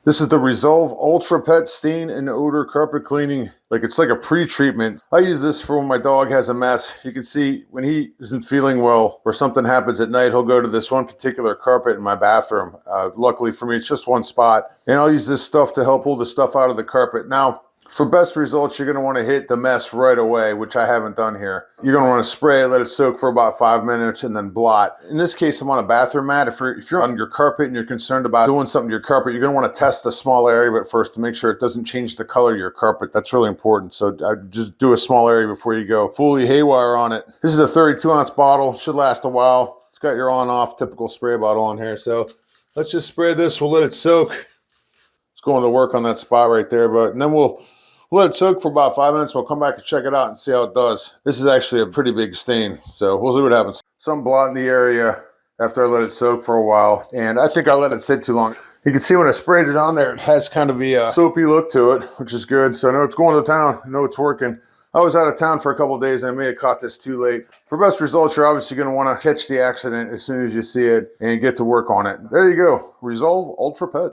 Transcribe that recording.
This is the Resolve Ultra Pet Stain and Odor Carpet Cleaning. It's like a pre-treatment. I use this for when my dog has a mess. You can see when he isn't feeling well or something happens at night, he'll go to this one particular carpet in my bathroom. Luckily for me, it's just one spot. And I'll use this stuff to help pull the stuff out of the carpet. Now, for best results, you're going to want to hit the mess right away, which I haven't done here. You're going to want to spray it, let it soak for about 5 minutes, and then blot. In this case, I'm on a bathroom mat. If you're on your carpet and you're concerned about doing something to your carpet, you're going to want to test a small area but first to make sure it doesn't change the color of your carpet. That's really important. So just do a small area before you go fully haywire on it. This is a 32-ounce bottle. Should last a while. It's got your on-off typical spray bottle on here. So let's just spray this. We'll let it soak. It's going to work on that spot right there, and then we'll let it soak for about 5 minutes. We'll come back and check it out and see how it does. This is actually a pretty big stain, so we'll see what happens. Some blot in the area after I let it soak for a while, and I think I let it sit too long. You can see when I sprayed it on there, it has kind of a soapy look to it, which is good. So I know it's going to town. I know it's working. I was out of town for a couple of days and I may have caught this too late. For best results, you're obviously going to want to catch the accident as soon as you see it and get to work on it. There you go. Resolve Ultra Pet.